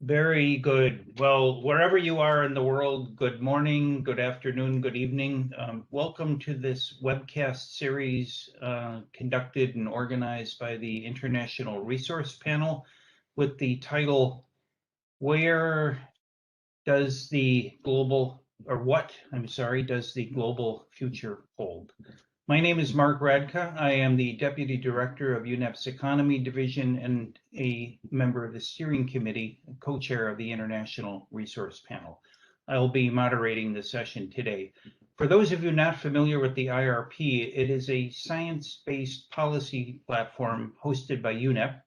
Very good. Well, wherever you are in the world, good morning, good afternoon, good evening. Welcome to this webcast series conducted and organized by the International Resource Panel with the title, What does the global future hold? My name is Mark Radka. I am the Deputy Director of UNEP's Economy Division and a member of the Steering Committee, co-chair of the International Resource Panel. I'll be moderating the session today. For those of you not familiar with the IRP, it is a science-based policy platform hosted by UNEP.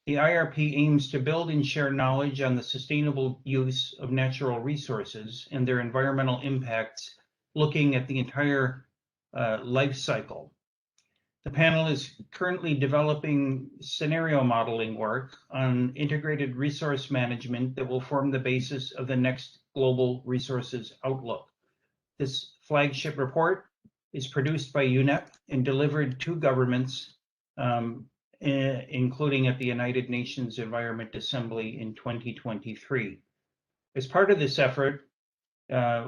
The IRP aims to build and share knowledge on the sustainable use of natural resources and their environmental impacts, looking at the entire life cycle. The panel is currently developing scenario modeling work on integrated resource management that will form the basis of the next global resources outlook. This flagship report is produced by UNEP and delivered to governments, including at the United Nations Environment Assembly in 2023. As part of this effort,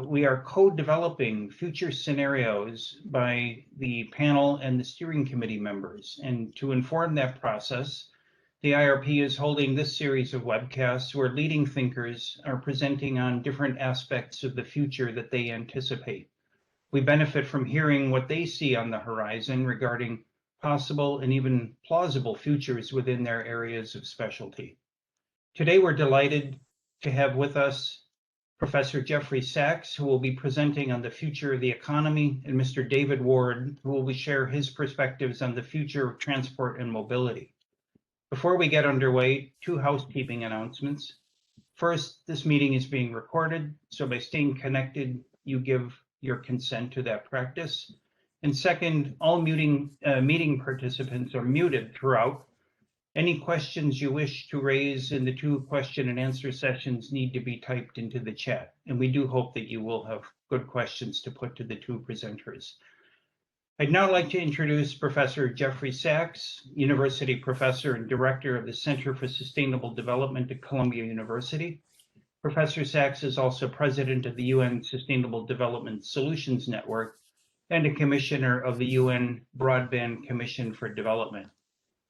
we are co-developing future scenarios by the panel and the steering committee members. And to inform that process, the IRP is holding this series of webcasts where leading thinkers are presenting on different aspects of the future that they anticipate. We benefit from hearing what they see on the horizon regarding possible and even plausible futures within their areas of specialty. Today, we're delighted to have with us Professor Jeffrey Sachs, who will be presenting on the future of the economy, and Mr. David Ward, who will share his perspectives on the future of transport and mobility. Before we get underway, two housekeeping announcements. First, this meeting is being recorded, so by staying connected, you give your consent to that practice. And second, all meeting participants are muted throughout. Any questions you wish to raise in the two question and answer sessions need to be typed into the chat. And we do hope that you will have good questions to put to the two presenters. I'd now like to introduce Professor Jeffrey Sachs, University Professor and Director of the Center for Sustainable Development at Columbia University. Professor Sachs is also President of the UN Sustainable Development Solutions Network and a Commissioner of the UN Broadband Commission for Development.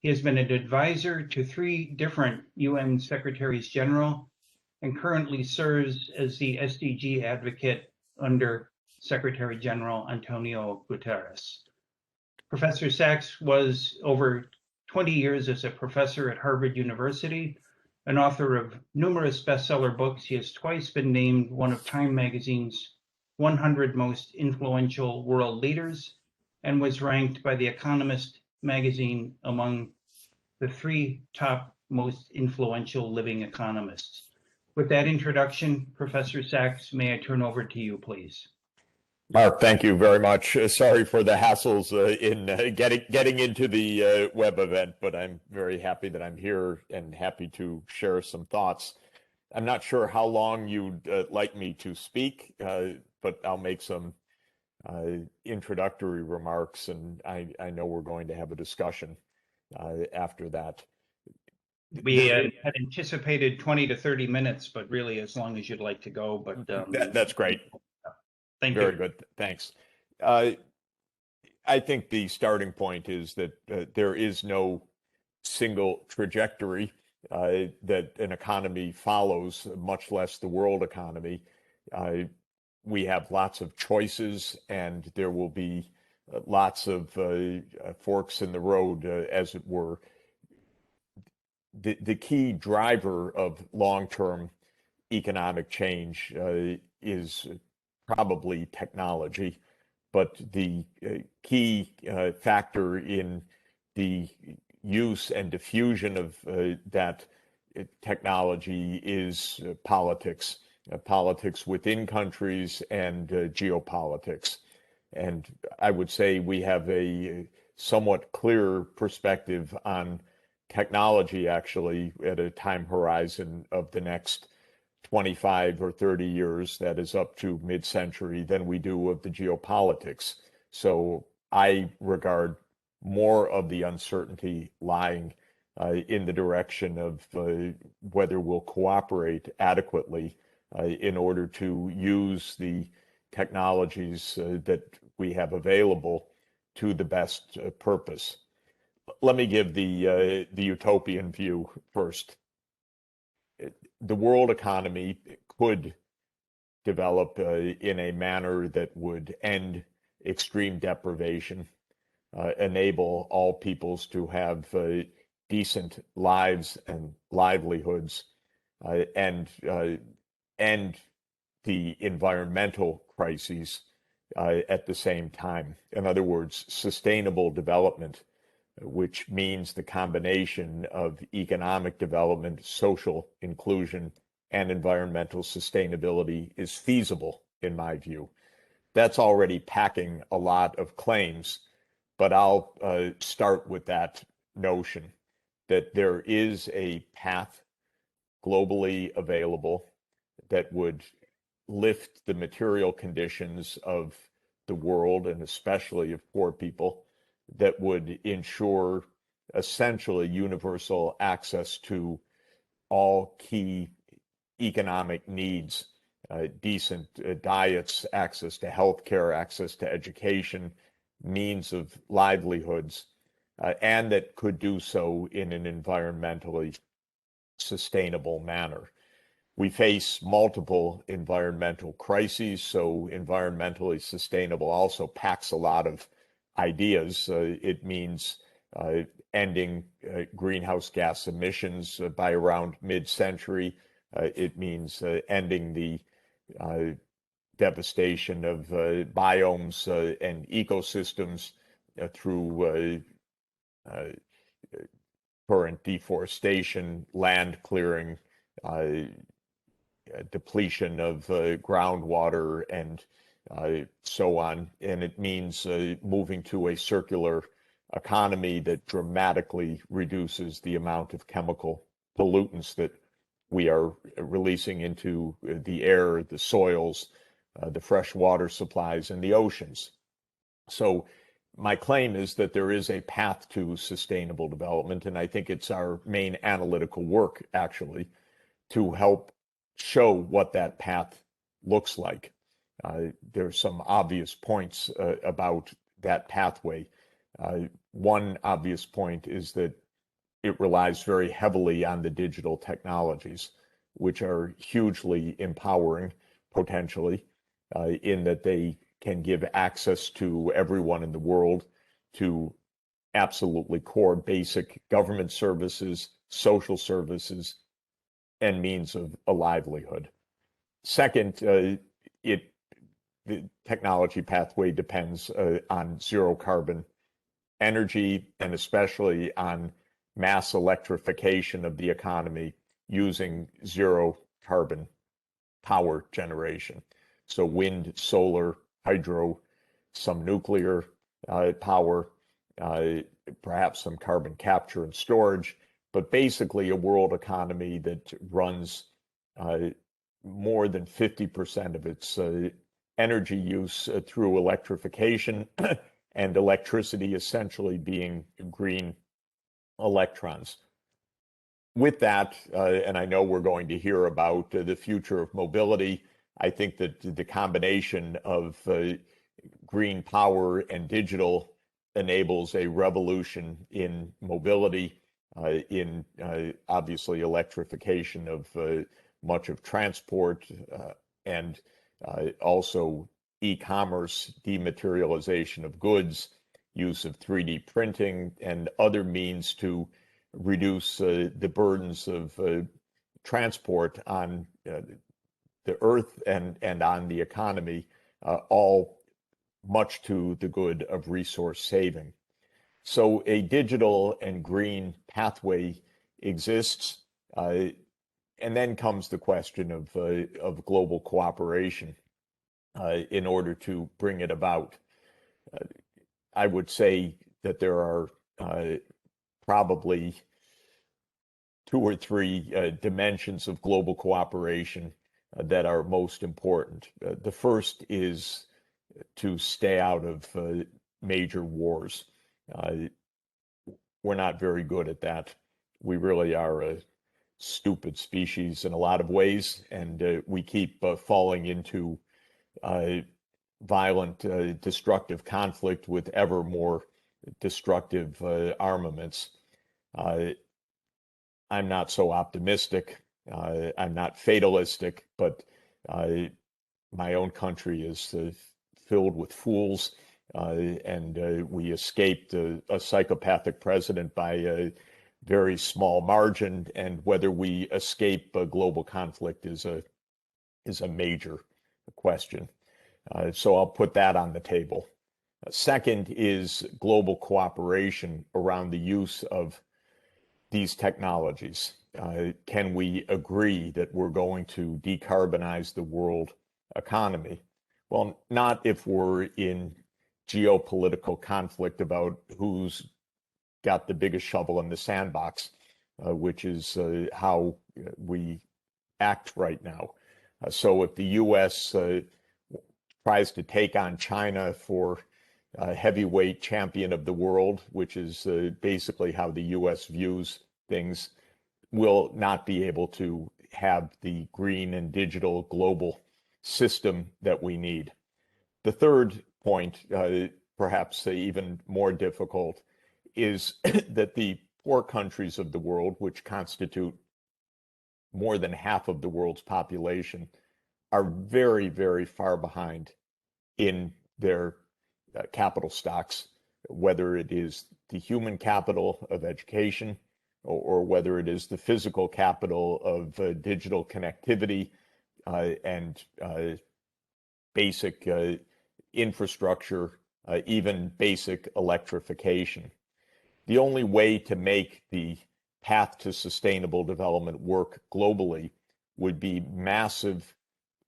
He has been an advisor to 3 different UN Secretaries General and currently serves as the SDG advocate under Secretary General Antonio Guterres. Professor Sachs was over 20 years as a professor at Harvard University, an author of numerous bestseller books. He has twice been named one of Time Magazine's 100 most influential world leaders and was ranked by The Economist magazine among the 3 top most influential living economists. With that introduction, Professor Sachs, may I turn over to you, please? Mark, thank you very much. Sorry for the hassles in getting into the web event, but I'm very happy that I'm here and happy to share some thoughts. I'm not sure how long you'd like me to speak, but I'll make some introductory remarks, and I know we're going to have a discussion after that. We had anticipated 20 to 30 minutes, but really as long as you'd like to go. But that's great. Thank you. Very good. Thanks. I think the starting point is that there is no single trajectory that an economy follows, much less the world economy. We have lots of choices, and there will be lots of forks in the road, as it were. The key driver of long-term economic change is probably technology, but the key factor in the use and diffusion of that technology is politics. Politics within countries and geopolitics. And I would say we have a somewhat clearer perspective on technology, actually, at a time horizon of the next 25 or 30 years, that is up to mid-century, than we do of the geopolitics. So I regard more of the uncertainty lying in the direction of whether we'll cooperate adequately in order to use the technologies that we have available to the best purpose. Let me give the utopian view first. The world economy could develop in a manner that would end extreme deprivation, enable all peoples to have decent lives and livelihoods, and end the environmental crises at the same time. In other words, sustainable development, which means the combination of economic development, social inclusion, and environmental sustainability is feasible, in my view. That's already packing a lot of claims, but I'll start with that notion that there is a path globally available that would lift the material conditions of the world, and especially of poor people, that would ensure essentially universal access to all key economic needs, decent diets, access to healthcare, access to education, means of livelihoods, and that could do so in an environmentally sustainable manner. We face multiple environmental crises, so environmentally sustainable also packs a lot of ideas. It means ending greenhouse gas emissions by around mid-century. It means ending the devastation of biomes and ecosystems through current deforestation, land clearing, depletion of groundwater, and so on. And it means moving to a circular economy that dramatically reduces the amount of chemical pollutants that we are releasing into the air, the soils, the fresh water supplies, and the oceans. So my claim is that there is a path to sustainable development, and I think it's our main analytical work, actually, to help show what that path looks like. There's some obvious points about that pathway. One obvious point is that it relies very heavily on the digital technologies, which are hugely empowering potentially, in that they can give access to everyone in the world to absolutely core basic government services, social services, and means of a livelihood. Second, the technology pathway depends on zero carbon energy, and especially on mass electrification of the economy using zero carbon power generation. So wind, solar, hydro, some nuclear power, perhaps some carbon capture and storage, but basically a world economy that runs more than 50% of its energy use through electrification, and electricity essentially being green electrons. With that, and I know we're going to hear about the future of mobility, I think that the combination of green power and digital enables a revolution in mobility, in obviously electrification of much of transport, and also e-commerce, dematerialization of goods, use of 3D printing, and other means to reduce the burdens of transport on the earth and on the economy, all much to the good of resource saving. So a digital and green pathway exists, and then comes the question of global cooperation in order to bring it about. I would say that there are probably two or three dimensions of global cooperation that are most important. The first is to stay out of major wars. We're not very good at that. We really are a stupid species in a lot of ways, and we keep falling into violent, destructive conflict with ever more destructive armaments. I'm not so optimistic. I'm not fatalistic, but my own country is filled with fools, and we escaped a psychopathic president by a very small margin. And whether we escape a global conflict is a major question. So I'll put that on the table. Second is global cooperation around the use of these technologies. Can we agree that we're going to decarbonize the world economy? Well, not if we're in geopolitical conflict about who's got the biggest shovel in the sandbox, which is how we act right now. So if the U.S. Tries to take on China for heavyweight champion of the world, which is basically how the U.S. views things, will not be able to have the green and digital global system that we need. The third point, perhaps even more difficult, is that the poor countries of the world, which constitute more than half of the world's population, are very, very far behind in their capital stocks, whether it is the human capital of education or whether it is the physical capital of digital connectivity and basic infrastructure, even basic electrification. The only way to make the path to sustainable development work globally would be massive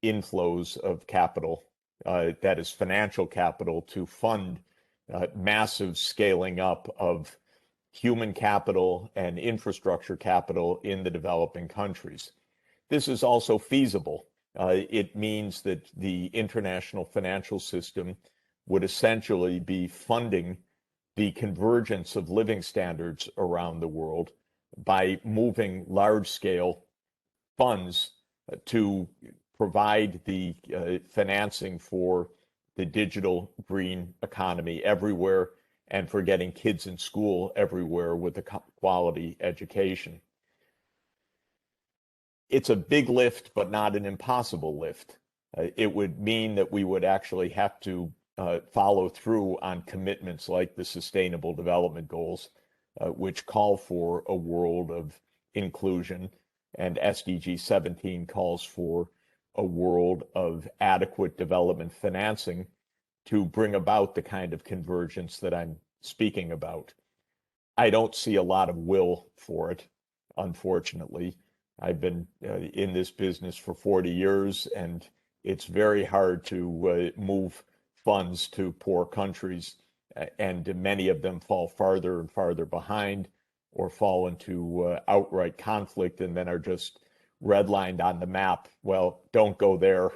inflows of capital, that is financial capital, to fund massive scaling up of human capital and infrastructure capital in the developing countries. This is also feasible. It means that the international financial system would essentially be funding the convergence of living standards around the world by moving large-scale funds to provide the financing for the digital green economy everywhere and for getting kids in school everywhere with a quality education. It's a big lift, but not an impossible lift. It would mean that we would actually have to follow through on commitments like the Sustainable Development Goals, which call for a world of inclusion, and SDG 17 calls for a world of adequate development financing to bring about the kind of convergence that I'm speaking about. I don't see a lot of will for it, unfortunately. I've been in this business for 40 years, and it's very hard to move funds to poor countries, and many of them fall farther and farther behind or fall into outright conflict and then are just redlined on the map. Well, don't go there.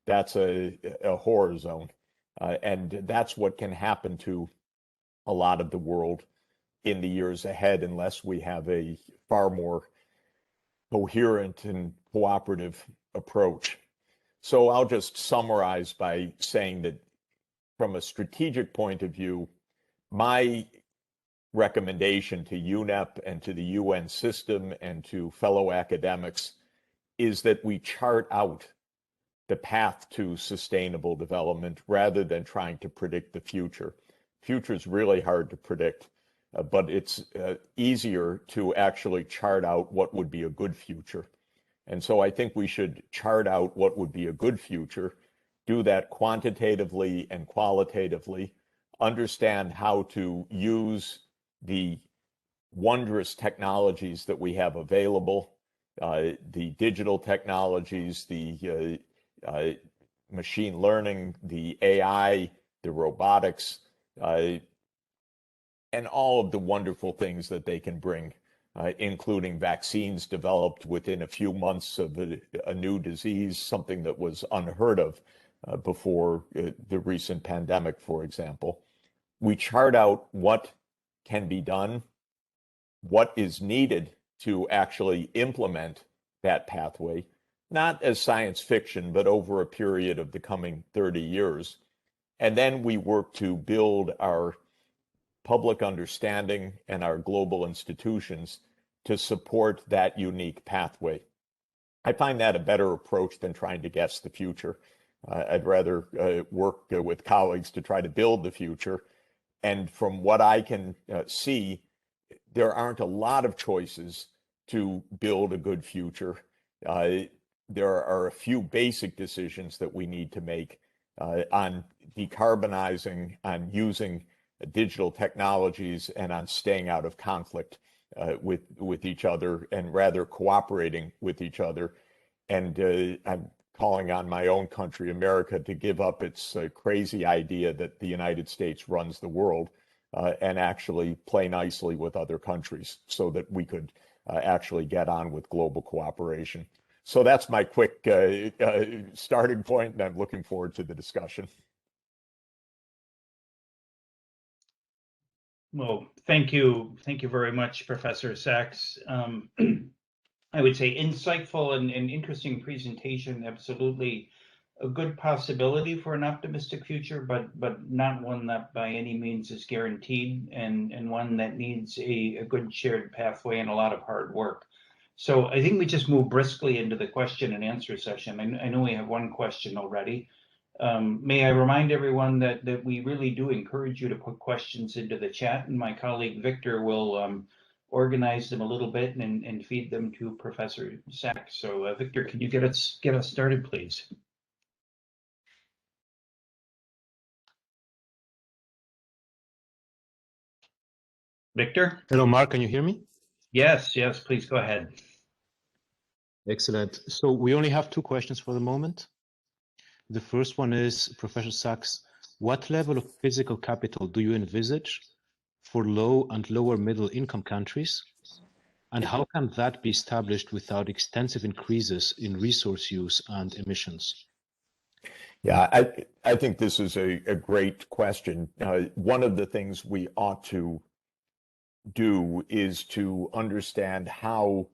That's a horror zone. And that's what can happen to a lot of the world in the years ahead unless we have a far more coherent and cooperative approach. So I'll just summarize by saying that from a strategic point of view, my recommendation to UNEP and to the UN system and to fellow academics is that we chart out the path to sustainable development rather than trying to predict the future. Future is really hard to predict, but it's easier to actually chart out what would be a good future. And so I think we should chart out what would be a good future, do that quantitatively and qualitatively, understand how to use the wondrous technologies that we have available, the digital technologies, the machine learning, the AI, the robotics, and all of the wonderful things that they can bring, including vaccines developed within a few months of a new disease, something that was unheard of before the recent pandemic, for example. We chart out what can be done, what is needed to actually implement that pathway, not as science fiction, but over a period of the coming 30 years. And then we work to build our public understanding and our global institutions to support that unique pathway. I find that a better approach than trying to guess the future. I'd rather work with colleagues to try to build the future. And from what I can see, there aren't a lot of choices to build a good future. There are a few basic decisions that we need to make on decarbonizing, on using digital technologies, and on staying out of conflict with each other and rather cooperating with each other. And I'm calling on my own country, America, to give up its crazy idea that the United States runs the world and actually play nicely with other countries so that we could actually get on with global cooperation. So that's my quick starting point, and I'm looking forward to the discussion. Well, thank you. Thank you very much, Professor Sachs. I would say insightful and interesting presentation. Absolutely a good possibility for an optimistic future, but not one that by any means is guaranteed, and one that needs a good shared pathway and a lot of hard work. So I think we just move briskly into the question and answer session. I know we have one question already. May I remind everyone that we really do encourage you to put questions into the chat, and my colleague Victor will organize them a little bit and feed them to Professor Sachs. So Victor, can you get us started, please? Victor? Hello, Mark, can you hear me? Yes, please go ahead. Excellent. So we only have two questions for the moment. The first one is, Professor Sachs, what level of physical capital do you envisage for low and lower middle income countries? And how can that be established without extensive increases in resource use and emissions? Yeah, I think this is a great question. One of the things we ought to do is to understand how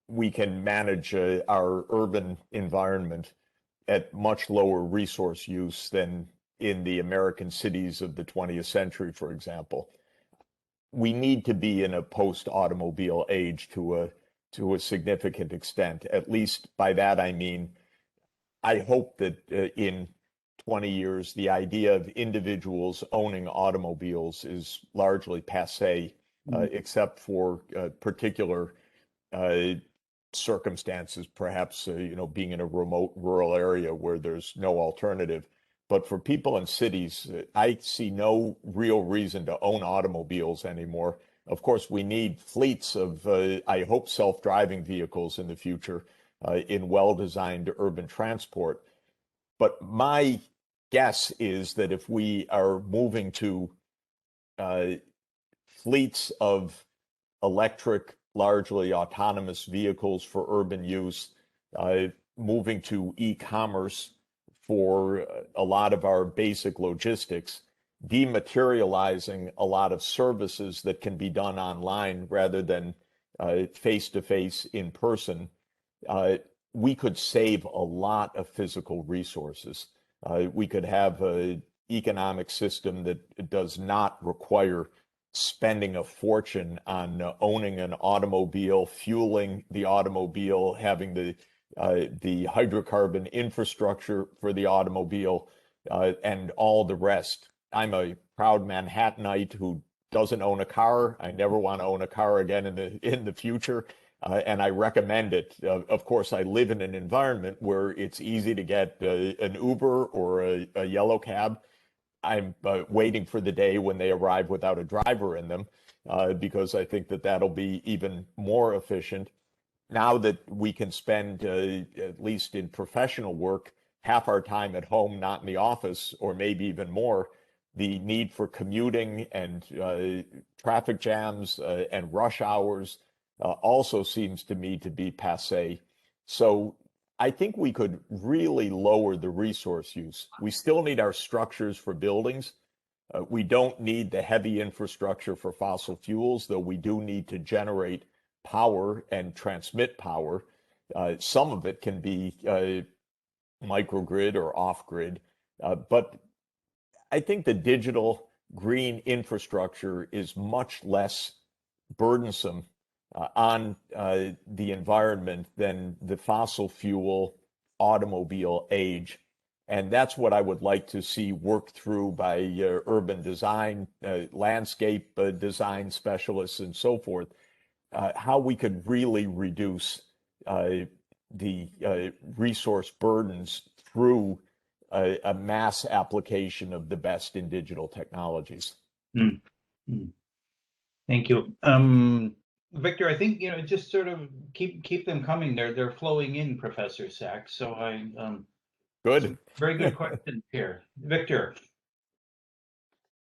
we can manage our urban environment at much lower resource use than in the American cities of the 20th century, for example. We need to be in a post-automobile age to a significant extent. At least by that I mean, I hope that in 20 years, the idea of individuals owning automobiles is largely passé, except for particular circumstances, perhaps being in a remote rural area where there's no alternative. But for people in cities, I see no real reason to own automobiles anymore. Of course, we need fleets of, I hope, self-driving vehicles in the future in well-designed urban transport. But my guess is that if we are moving to fleets of electric, largely autonomous vehicles for urban use, moving to e-commerce for a lot of our basic logistics, dematerializing a lot of services that can be done online rather than face-to-face in person, we could save a lot of physical resources. We could have an economic system that does not require spending a fortune on owning an automobile, fueling the automobile, having the hydrocarbon infrastructure for the automobile, and all the rest. I'm a proud Manhattanite who doesn't own a car. I never want to own a car again in the future, and I recommend it. Of course, I live in an environment where it's easy to get an Uber or a yellow cab. I'm waiting for the day when they arrive without a driver in them, because I think that that'll be even more efficient. Now that we can spend, at least in professional work, half our time at home, not in the office, or maybe even more, the need for commuting and traffic jams and rush hours also seems to me to be passé. So I think we could really lower the resource use. We still need our structures for buildings. We don't need the heavy infrastructure for fossil fuels, though we do need to generate power and transmit power. Some of it can be microgrid or off-grid, but I think the digital green infrastructure is much less burdensome on the environment than the fossil fuel automobile age. And that's what I would like to see worked through by urban design, landscape design specialists, and so forth, how we could really reduce the resource burdens through a mass application of the best in digital technologies. Mm. Mm. Thank you. Victor, I think, just sort of keep them coming. They're flowing in, Professor Sachs. So Good. Very good questions here. Victor.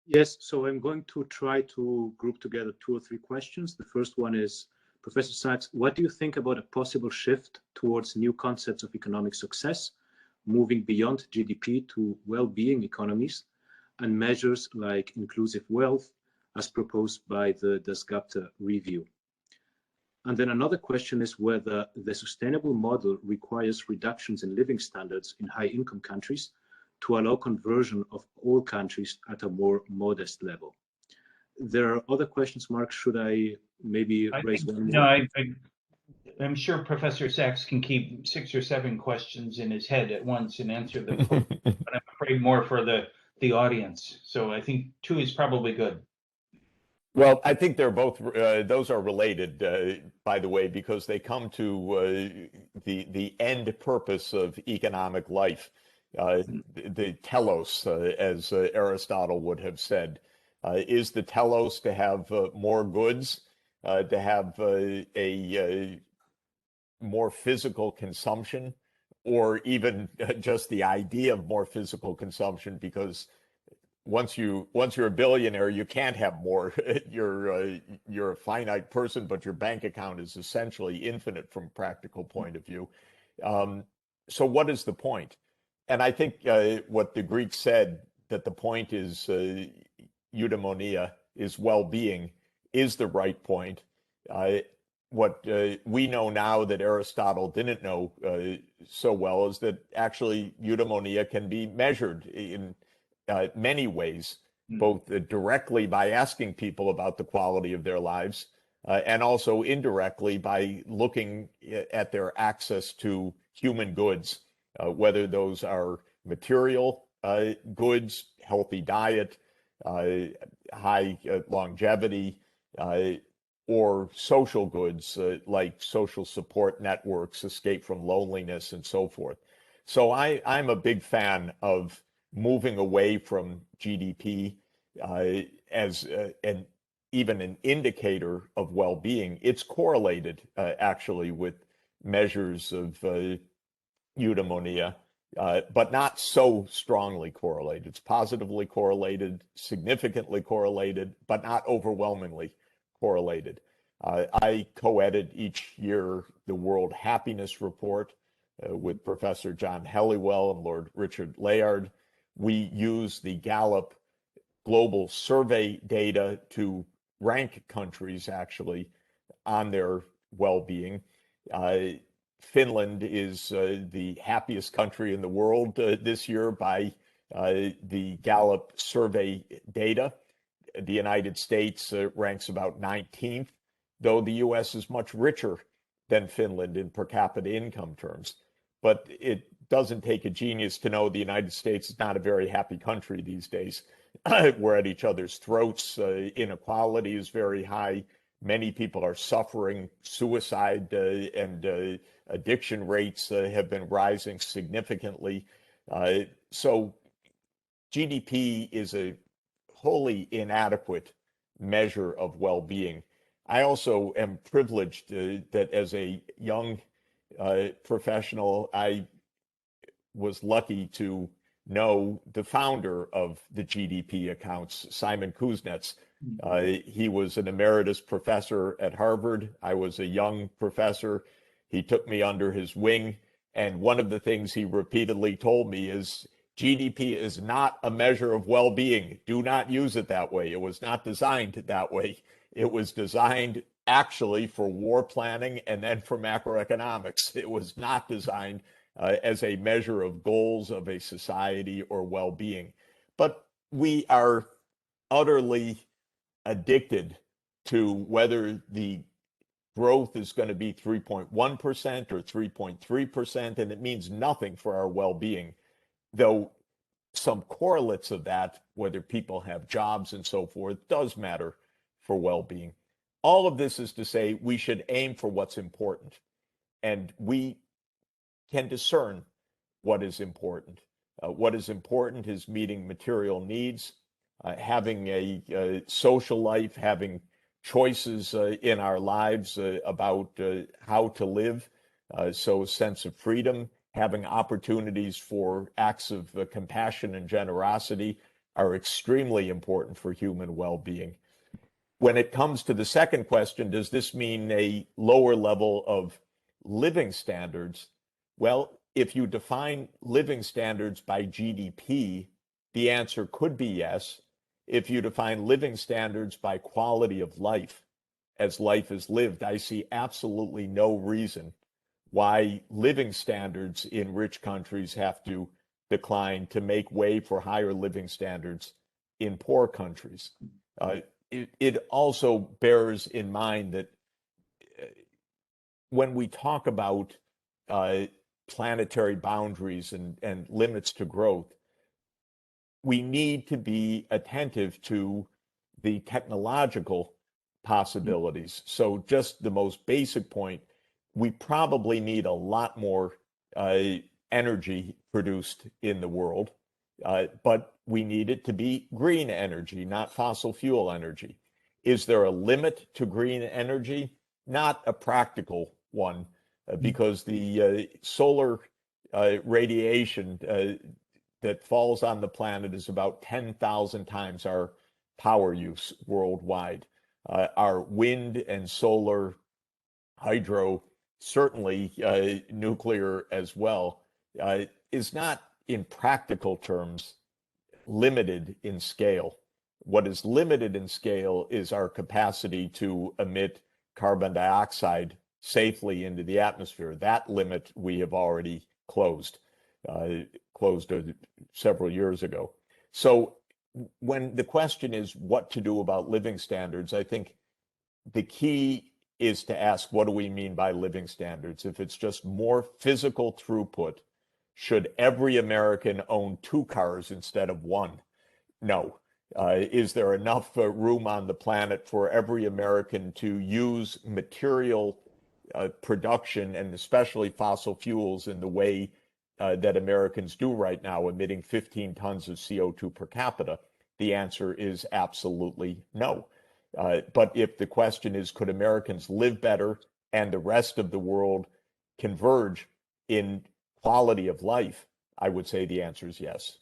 Yes, so I'm going to try to group together 2 or 3 questions. The first one is, Professor Sachs, what do you think about a possible shift towards new concepts of economic success, moving beyond GDP to well-being economies, and measures like inclusive wealth, as proposed by the Dasgupta review? And then another question is whether the sustainable model requires reductions in living standards in high-income countries to allow conversion of all countries at a more modest level. There are other questions, Mark. Should I maybe raise one more? No, I'm sure Professor Sachs can keep 6 or 7 questions in his head at once and answer them, but I'm afraid more for the audience. So I think 2 is probably good. Well, I think they're both, those are related, by the way, because they come to the end purpose of economic life, the telos, as Aristotle would have said. Is the telos to have more goods, to have a more physical consumption, or even just the idea of more physical consumption? Because once you're a billionaire, you can't have more. You're a finite person, but your bank account is essentially infinite from a practical point of view. So what is the point? And I think what the Greeks said, that the point is eudaimonia, is well-being, is the right point. What we know now that Aristotle didn't know so well is that actually eudaimonia can be measured in many ways, both directly by asking people about the quality of their lives, and also indirectly by looking at their access to human goods, whether those are material goods, healthy diet, high longevity, or social goods like social support networks, escape from loneliness, and so forth. So I'm a big fan of moving away from GDP as even an indicator of well-being. It's correlated actually with measures of eudaimonia, but not so strongly correlated. It's positively correlated, significantly correlated, but not overwhelmingly correlated. I co-edit each year the World Happiness Report with Professor John Helliwell and Lord Richard Layard. We use the Gallup global survey data to rank countries actually on their well-being. Finland is the happiest country in the world this year by the Gallup survey data. The United States ranks about 19th, though the US is much richer than Finland in per capita income terms. But it doesn't take a genius to know the United States is not a very happy country these days. We're at each other's throats. Inequality is very high. Many people are suffering. Suicide and addiction rates have been rising significantly. So GDP is a wholly inadequate measure of well-being. I also am privileged that as a young professional, I was lucky to know the founder of the GDP accounts, Simon Kuznets. He was an emeritus professor at Harvard. I was a young professor. He took me under his wing. And one of the things he repeatedly told me is GDP is not a measure of well-being. Do not use it that way. It was not designed that way. It was designed actually for war planning and then for macroeconomics. It was not designed as a measure of goals of a society or well-being. But we are utterly addicted to whether the growth is going to be 3.1% or 3.3%, and it means nothing for our well-being, though some correlates of that, whether people have jobs and so forth, does matter for well-being. All of this is to say we should aim for what's important, and we can discern what is important. What is important is meeting material needs, having a social life, having choices in our lives about how to live, so a sense of freedom, having opportunities for acts of compassion and generosity are extremely important for human well-being. When it comes to the second question, does this mean a lower level of living standards? Well, if you define living standards by GDP, the answer could be yes. If you define living standards by quality of life, as life is lived, I see absolutely no reason why living standards in rich countries have to decline to make way for higher living standards in poor countries. It also bears in mind that when we talk about planetary boundaries and limits to growth, we need to be attentive to the technological possibilities. So just the most basic point, we probably need a lot more energy produced in the world, but we need it to be green energy, not fossil fuel energy. Is there a limit to green energy? Not a practical one, because the solar radiation that falls on the planet is about 10,000 times our power use worldwide. Our wind and solar, hydro, certainly nuclear as well, is not in practical terms limited in scale. What is limited in scale is our capacity to emit carbon dioxide safely into the atmosphere. That limit we have already closed several years ago. So when the question is what to do about living standards, I think the key is to ask, what do we mean by living standards? If it's just more physical throughput, should every American own 2 cars instead of 1? No. Is there enough room on the planet for every American to use material production, and especially fossil fuels, in the way that Americans do right now, emitting 15 tons of CO2 per capita? The answer is absolutely no. But if the question is, could Americans live better and the rest of the world converge in quality of life, I would say the answer is yes.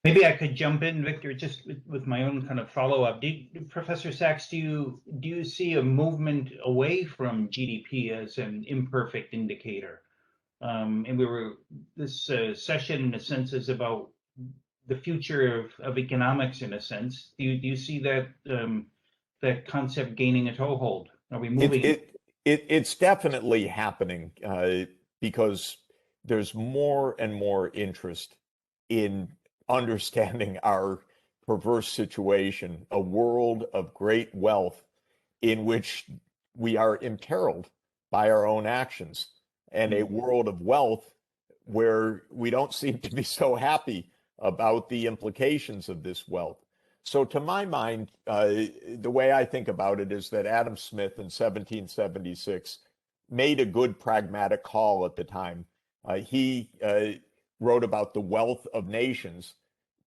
Maybe I could jump in, Victor, just with my own kind of follow-up. Professor Sachs, do you see a movement away from GDP as an imperfect indicator? And this session, in a sense, is about the future of economics, in a sense. Do you see that that concept gaining a toehold? Are we moving? It's definitely happening because there's more and more interest in understanding our perverse situation, a world of great wealth in which we are imperiled by our own actions, and a world of wealth where we don't seem to be so happy about the implications of this wealth. So to my mind, the way I think about it is that Adam Smith in 1776 made a good pragmatic call at the time. He wrote about the wealth of nations.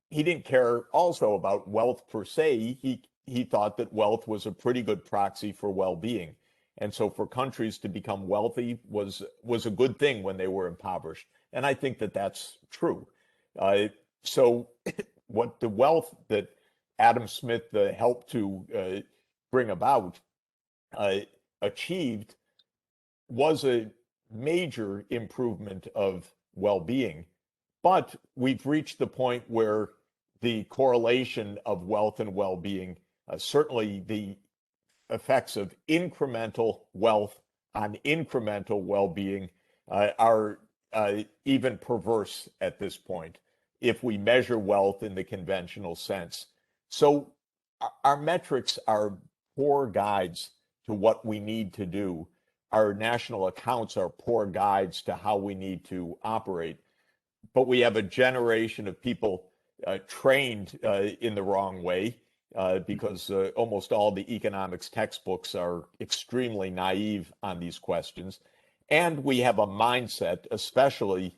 He didn't care also about wealth per se. He thought that wealth was a pretty good proxy for well-being. And so for countries to become wealthy was a good thing when they were impoverished. And I think that that's true. So what the wealth that Adam Smith helped to bring about achieved was a major improvement of well-being. But we've reached the point where the correlation of wealth and well-being, certainly the effects of incremental wealth on incremental well-being are even perverse at this point if we measure wealth in the conventional sense. So our metrics are poor guides to what we need to do. Our national accounts are poor guides to how we need to operate. But we have a generation of people trained in the wrong way because almost all the economics textbooks are extremely naive on these questions. And we have a mindset, especially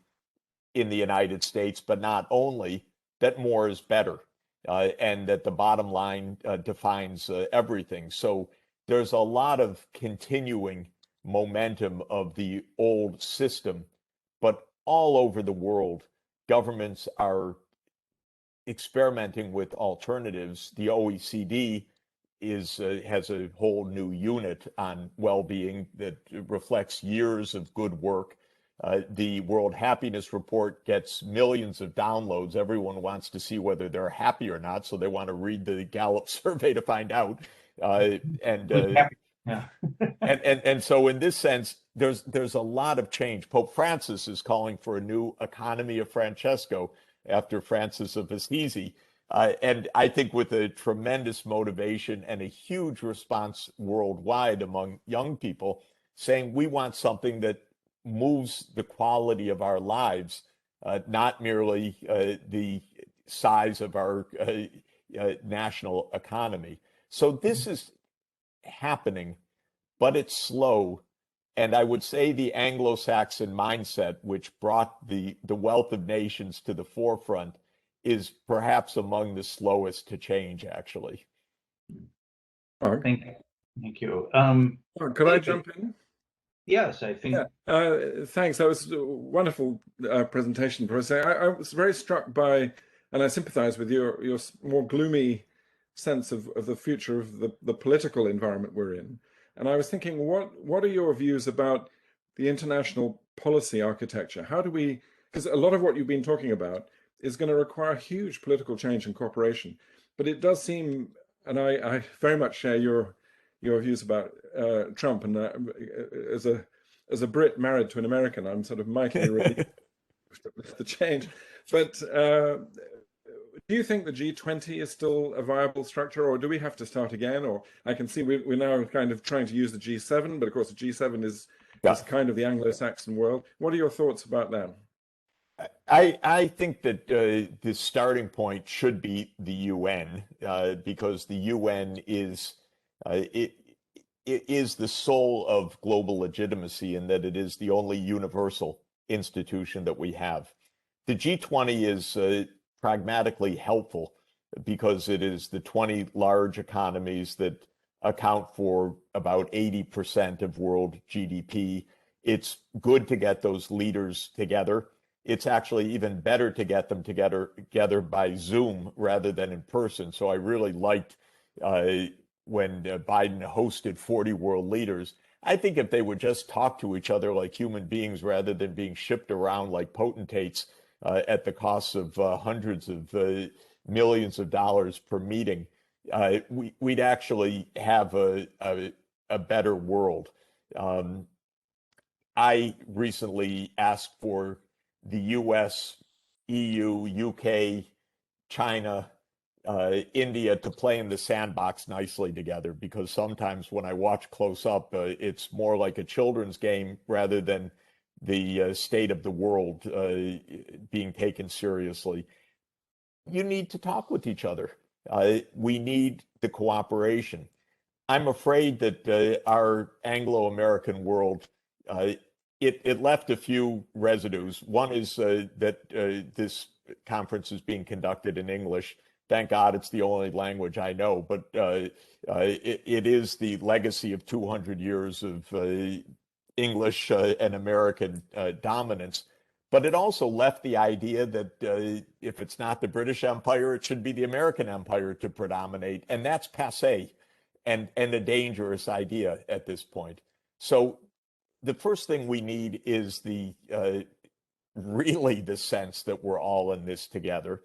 in the United States, but not only, that more is better and that the bottom line defines everything. So there's a lot of continuing momentum of the old system, but all over the world, governments are experimenting with alternatives. The OECD has a whole new unit on well-being that reflects years of good work. The World Happiness Report gets millions of downloads. Everyone wants to see whether they're happy or not, so they want to read the Gallup survey to find out. Yeah. And so in this sense, there's a lot of change. Pope Francis is calling for a new economy of Francesco after Francis of Assisi. And I think with a tremendous motivation and a huge response worldwide among young people saying we want something that moves the quality of our lives, not merely the size of our national economy. So this is happening, but it's slow. And I would say the Anglo-Saxon mindset, which brought the wealth of nations to the forefront, is perhaps among the slowest to change, actually. Mark? Thank you. Could I jump in? Yes, I think. Yeah. Thanks. That was a wonderful presentation, Professor. I was very struck by, and I sympathize with your more gloomy sense of the future of the political environment we're in. And I was thinking, what are your views about the international policy architecture? How do we, because a lot of what you've been talking about is going to require huge political change and cooperation. But it does seem, and I very much share your views about Trump, and as a Brit married to an American, I'm sort of mightily relieved with the change. But do you think the G20 is still a viable structure, or do we have to start again? Or I can see we're now kind of trying to use the G7, but of course the G7 is kind of the Anglo-Saxon world. What are your thoughts about that? I think that the starting point should be the UN because the UN is it is the soul of global legitimacy in that it is the only universal institution that we have. The G20 is pragmatically helpful because it is the 20 large economies that account for about 80% of world GDP. It's good to get those leaders together. It's actually even better to get them together by Zoom rather than in person. So I really liked when Biden hosted 40 world leaders. I think if they would just talk to each other like human beings rather than being shipped around like potentates at the cost of hundreds of millions of dollars per meeting, we'd actually have a better world. I recently asked for the US, EU, UK, China, India to play in the sandbox nicely together, because sometimes when I watch close up, it's more like a children's game rather than the state of the world being taken seriously. You need to talk with each other. We need the cooperation. I'm afraid that our Anglo-American world, it left a few residues. One is that this conference is being conducted in English. Thank God it's the only language I know, but it is the legacy of 200 years of English and American dominance. But it also left the idea that if it's not the British Empire, it should be the American Empire to predominate. And that's passé and a dangerous idea at this point. So the first thing we need is really the sense that we're all in this together,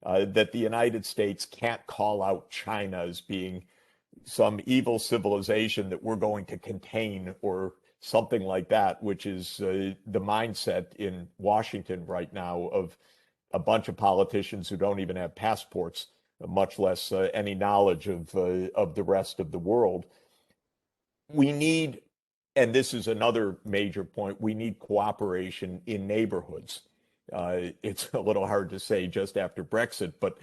that the United States can't call out China as being some evil civilization that we're going to contain or something like that, which is the mindset in Washington right now of a bunch of politicians who don't even have passports, much less any knowledge of the rest of the world. We need, and this is another major point, we need cooperation in neighborhoods. It's a little hard to say just after Brexit, but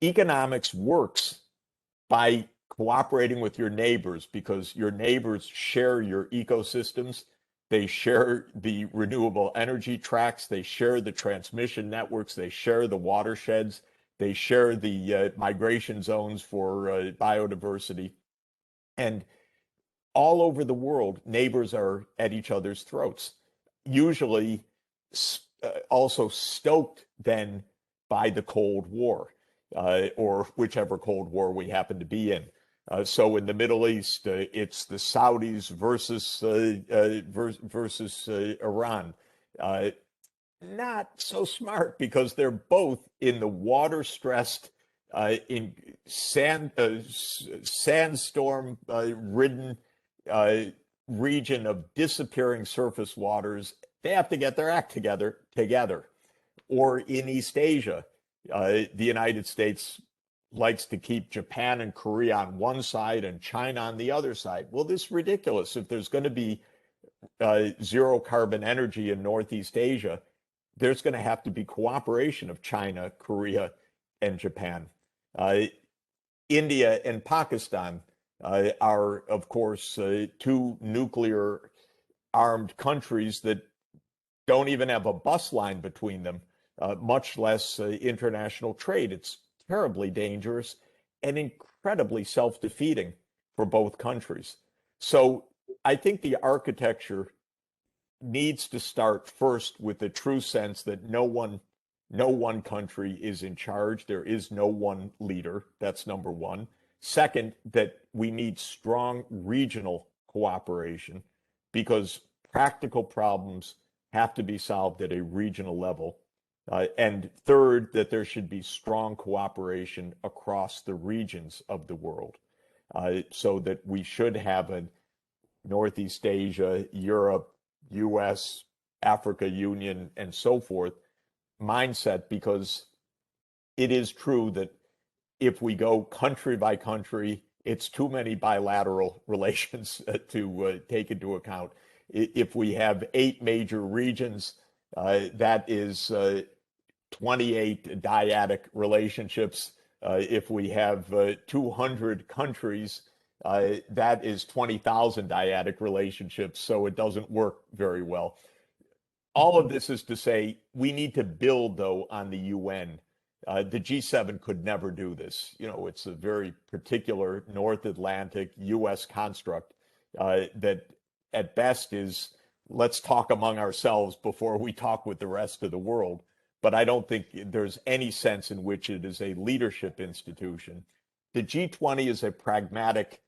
economics works by cooperating with your neighbors because your neighbors share your ecosystems. They share the renewable energy tracks. They share the transmission networks. They share the watersheds. They share the migration zones for biodiversity. And all over the world, neighbors are at each other's throats, usually also stoked then by the Cold War or whichever Cold War we happen to be in. So in the Middle East, it's the Saudis versus Iran. Not so smart because they're both in the water-stressed, in sandstorm-ridden region of disappearing surface waters. They have to get their act together. Or in East Asia, the United States likes to keep Japan and Korea on one side and China on the other side. Well, this is ridiculous. If there's going to be zero carbon energy in Northeast Asia, there's going to have to be cooperation of China, Korea, and Japan. India and Pakistan are, of course, two nuclear armed countries that don't even have a bus line between them, much less international trade. It's terribly dangerous and incredibly self-defeating for both countries. So I think the architecture needs to start first with the true sense that no one country is in charge. There is no one leader. That's number one. Second, that we need strong regional cooperation because practical problems have to be solved at a regional level. And third, that there should be strong cooperation across the regions of the world so that we should have a Northeast Asia, Europe, US, Africa Union, and so forth mindset, because it is true that if we go country by country, it's too many bilateral relations to take into account. If we have 8 major regions, that is 28 dyadic relationships. If we have 200 countries, that is 20,000 dyadic relationships, so it doesn't work very well. All of this is to say we need to build, though, on the UN. The G7 could never do this. You know, it's a very particular North Atlantic US construct that at best is let's talk among ourselves before we talk with the rest of the world. But I don't think there's any sense in which it is a leadership institution. The G20 is a pragmatic,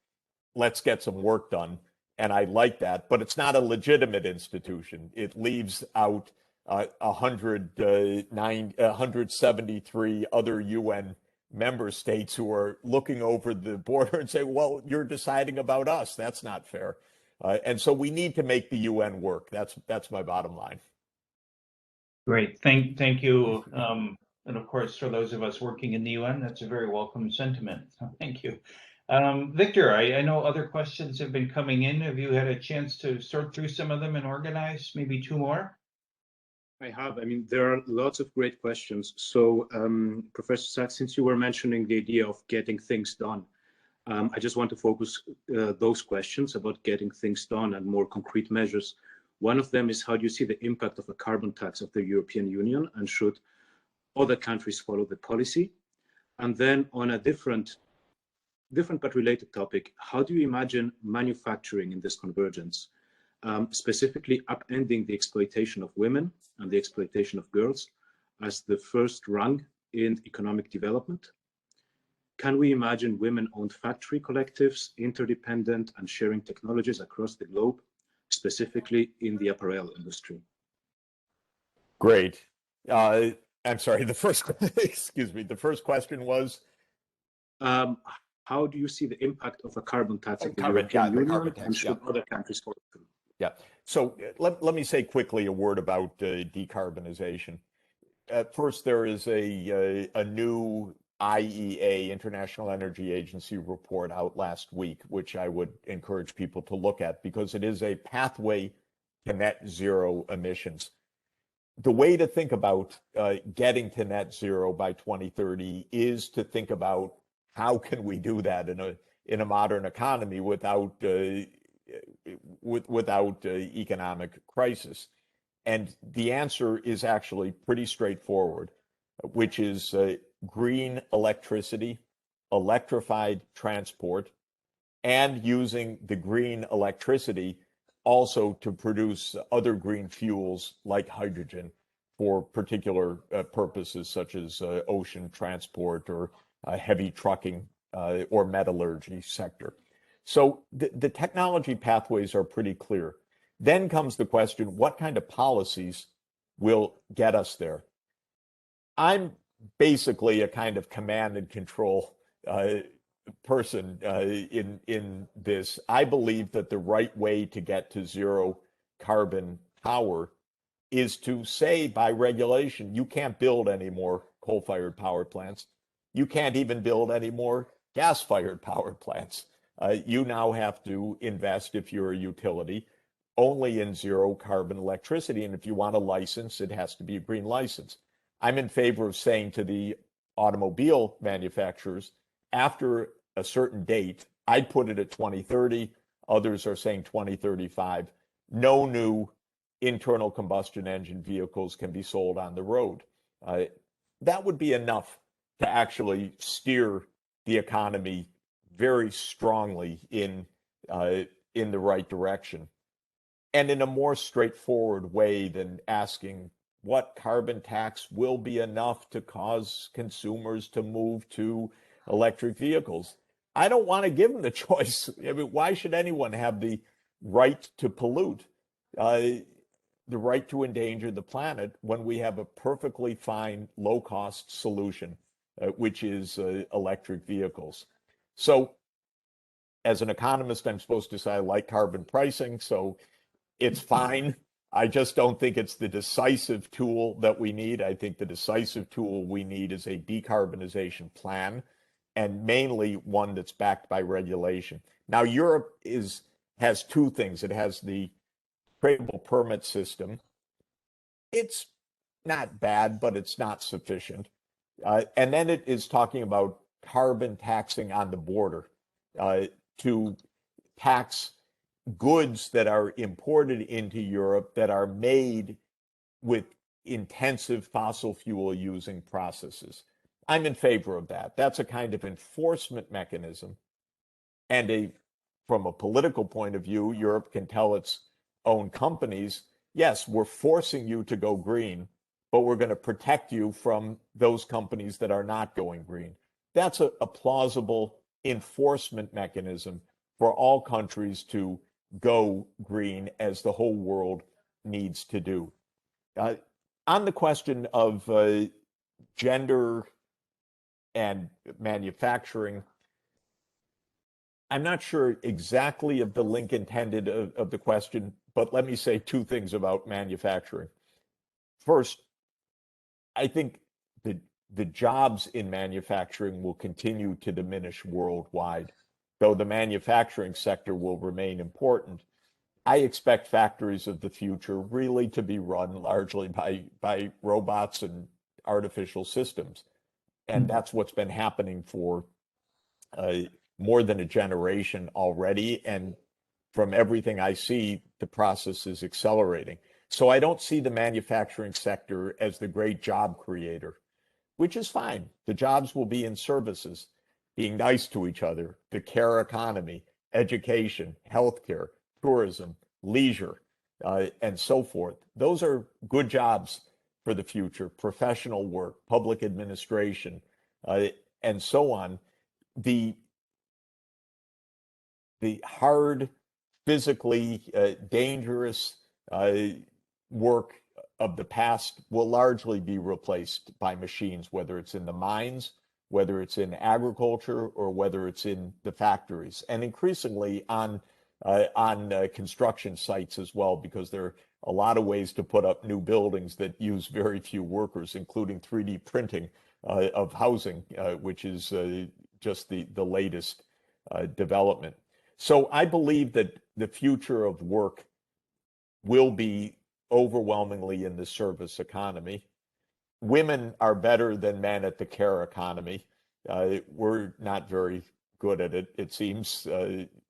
let's get some work done. And I like that, but it's not a legitimate institution. It leaves out 173 other UN member states who are looking over the border and say, well, you're deciding about us. That's not fair. And so we need to make the UN work. That's my bottom line. Great. Thank you. And of course, for those of us working in the UN, that's a very welcome sentiment. So thank you. Victor, I know other questions have been coming in. Have you had a chance to sort through some of them and organize maybe 2 more? I have. I mean, there are lots of great questions. So, Professor Sachs, since you were mentioning the idea of getting things done, I just want to focus those questions about getting things done and more concrete measures. One of them is, how do you see the impact of a carbon tax of the European Union, and should other countries follow the policy? And then on a different but related topic, how do you imagine manufacturing in this convergence, specifically upending the exploitation of women and the exploitation of girls as the first rung in economic development? Can we imagine women-owned factory collectives, interdependent and sharing technologies across the globe, specifically in the apparel industry? Great. I'm sorry, the first, excuse me, the first question was? how do you see the impact of a carbon tax of the Carbon, European the Union, carbon tax, and should other countries follow through? Yeah. So let me say quickly a word about decarbonization. First, there is a new IEA, International Energy Agency report out last week, which I would encourage people to look at because it is a pathway to net zero emissions. The way to think about getting to net zero by 2030 is to think about how can we do that in a modern economy without economic crisis. And the answer is actually pretty straightforward, which is green electricity, electrified transport, and using the green electricity also to produce other green fuels like hydrogen for particular purposes such as ocean transport or heavy trucking or metallurgy sector. So the technology pathways are pretty clear. Then comes the question, what kind of policies will get us there? I'm basically a kind of command and control person in this. I believe that the right way to get to zero carbon power is to say by regulation, you can't build any more coal-fired power plants. You can't even build any more gas-fired power plants. You now have to invest, if you're a utility, only in zero carbon electricity. And if you want a license, it has to be a green license. I'm in favor of saying to the automobile manufacturers, after a certain date, I'd put it at 2030, others are saying 2035, no new internal combustion engine vehicles can be sold on the road. That would be enough to actually steer the economy very strongly in the right direction. And in a more straightforward way than asking what carbon tax will be enough to cause consumers to move to electric vehicles. I don't want to give them the choice. I mean, why should anyone have the right to pollute, the right to endanger the planet when we have a perfectly fine, low-cost solution, which is electric vehicles? So as an economist, I'm supposed to say I like carbon pricing, so it's fine. I just don't think it's the decisive tool that we need. I think the decisive tool we need is a decarbonization plan, and mainly one that's backed by regulation. Now, Europe has two things. It has the tradable permit system. It's not bad, but it's not sufficient. And then it is talking about carbon taxing on the border to tax goods that are imported into Europe that are made with intensive fossil fuel using processes. I'm in favor of that. That's a kind of enforcement mechanism. And from a political point of view, Europe can tell its own companies, yes, we're forcing you to go green, but we're going to protect you from those companies that are not going green. That's a plausible enforcement mechanism for all countries to go green, as the whole world needs to do. On the question of gender and manufacturing, I'm not sure exactly of the link intended of the question, but let me say two things about manufacturing. First, I think the jobs in manufacturing will continue to diminish worldwide, though the manufacturing sector will remain important. I expect factories of the future really to be run largely by robots and artificial systems. And that's what's been happening for more than a generation already. And from everything I see, the process is accelerating. So I don't see the manufacturing sector as the great job creator, which is fine. The jobs will be in services, being nice to each other, the care economy, education, healthcare, tourism, leisure, and so forth. Those are good jobs for the future, professional work, public administration, and so on. The hard, physically dangerous work of the past will largely be replaced by machines, whether it's in the mines, whether it's in agriculture or whether it's in the factories, and increasingly on construction sites as well, because there are a lot of ways to put up new buildings that use very few workers, including 3D printing of housing, which is just the latest development. So I believe that the future of work will be overwhelmingly in the service economy. Women are better than men at the care economy. We're not very good at it, it seems.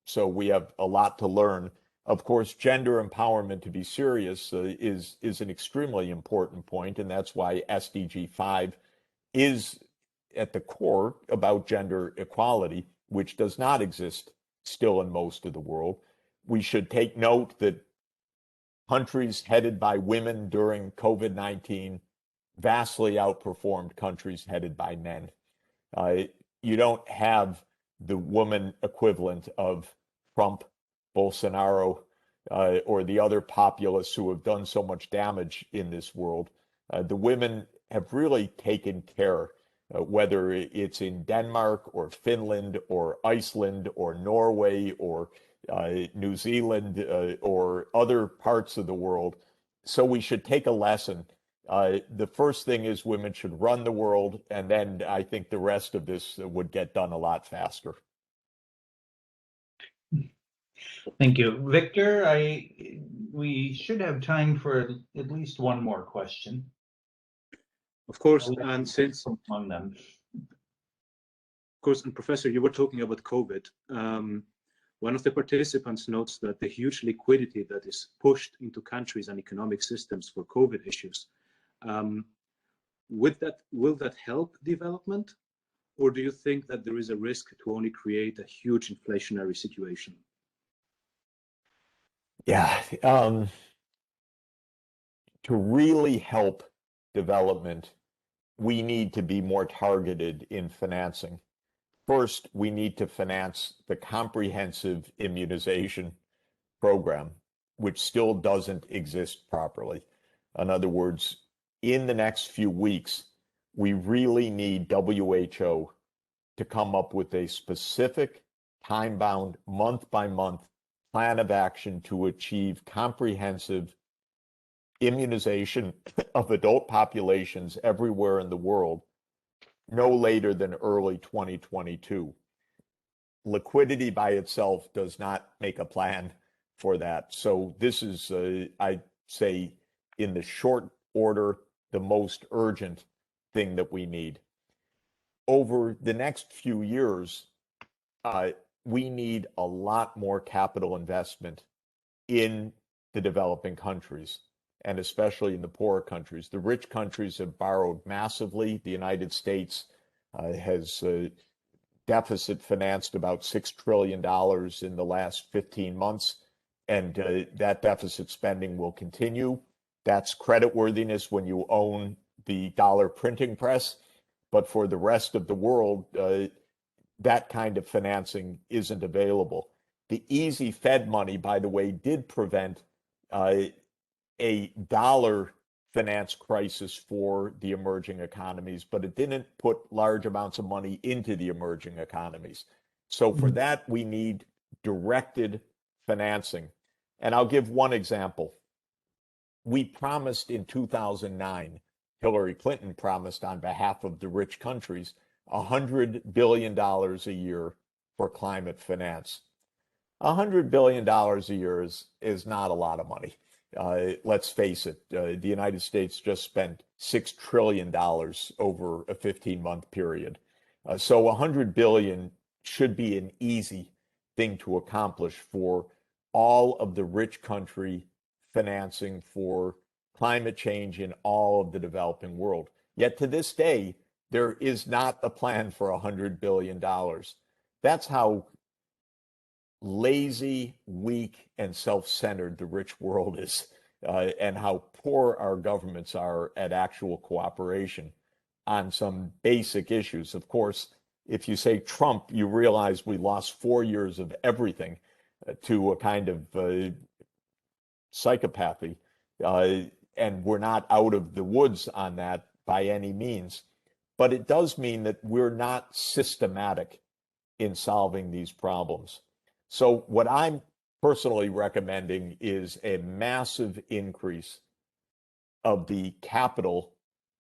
So we have a lot to learn. Of course, gender empowerment, to be serious, is an extremely important point, and that's why SDG 5 is at the core about gender equality, which does not exist still in most of the world. We should take note that countries headed by women during COVID-19 vastly outperformed countries headed by men. You don't have the woman equivalent of Trump, Bolsonaro, or the other populists who have done so much damage in this world. The women have really taken care, whether it's in Denmark or Finland or Iceland or Norway or New Zealand or other parts of the world. So we should take a lesson. The first thing is women should run the world, and then I think the rest of this would get done a lot faster. Thank you. Victor, we should have time for at least one more question. Of course, and since among them. Of course, and Professor, you were talking about COVID. One of the participants notes that the huge liquidity that is pushed into countries and economic systems for COVID issues, will that help development? Or do you think that there is a risk to only create a huge inflationary situation? Yeah, to really help development, we need to be more targeted in financing. First, we need to finance the comprehensive immunization program, which still doesn't exist properly. In other words, in the next few weeks, we really need WHO to come up with a specific, time-bound, month-by-month plan of action to achieve comprehensive immunization of adult populations everywhere in the world no later than early 2022. Liquidity by itself does not make a plan for that. So this is, I'd say, in the short order, the most urgent thing that we need. Over the next few years, we need a lot more capital investment in the developing countries, and especially in the poorer countries. The rich countries have borrowed massively. The United States has deficit financed about $6 trillion in the last 15 months, and that deficit spending will continue. That's creditworthiness when you own the dollar printing press, but for the rest of the world, that kind of financing isn't available. The easy Fed money, by the way, did prevent a dollar finance crisis for the emerging economies, but it didn't put large amounts of money into the emerging economies. So for that, we need directed financing. And I'll give one example. We promised in 2009, Hillary Clinton promised on behalf of the rich countries, $100 billion a year for climate finance. $100 billion a year is not a lot of money. Let's face it, the United States just spent $6 trillion over a 15-month period. So $100 billion should be an easy thing to accomplish for all of the rich country financing for climate change in all of the developing world. Yet to this day, there is not a plan for $100 billion. That's how lazy, weak, and self-centered the rich world is, and how poor our governments are at actual cooperation on some basic issues. Of course, if you say Trump, you realize we lost 4 years of everything to a kind of psychopathy, and we're not out of the woods on that by any means. but it does mean that we're not systematic in solving these problems. So what I'm personally recommending is a massive increase of the capital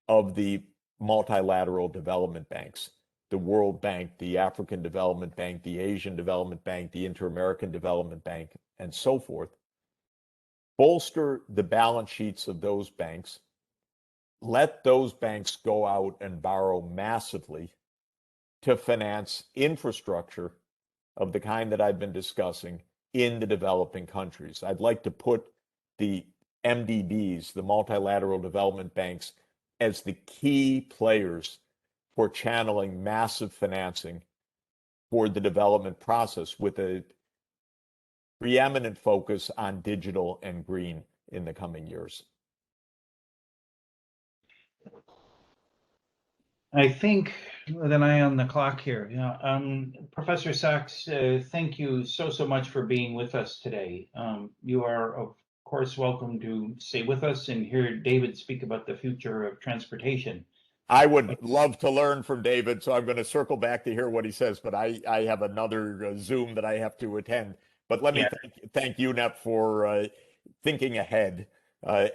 of the multilateral development banks, the World Bank, the African Development Bank, the Asian Development Bank, the Inter-American Development Bank, and so forth. Bolster the balance sheets of those banks. Let those banks go out and borrow massively to finance infrastructure of the kind that I've been discussing in the developing countries. I'd like to put the MDBs, the multilateral development banks, as the key players for channeling massive financing for the development process, with a preeminent focus on digital and green in the coming years. I think with an eye on the clock here, Professor Sachs, thank you so much for being with us today. You are, of course, welcome to stay with us and hear David speak about the future of transportation. I would love to learn from David, so I'm going to circle back to hear what he says, but I have another Zoom that I have to attend. But let me thank UNEP for thinking ahead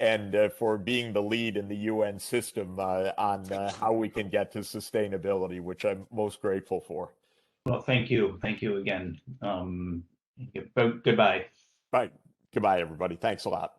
and for being the lead in the UN system on how we can get to sustainability, which I'm most grateful for. Well, thank you. Thank you again. Goodbye. Bye. Goodbye, everybody. Thanks a lot.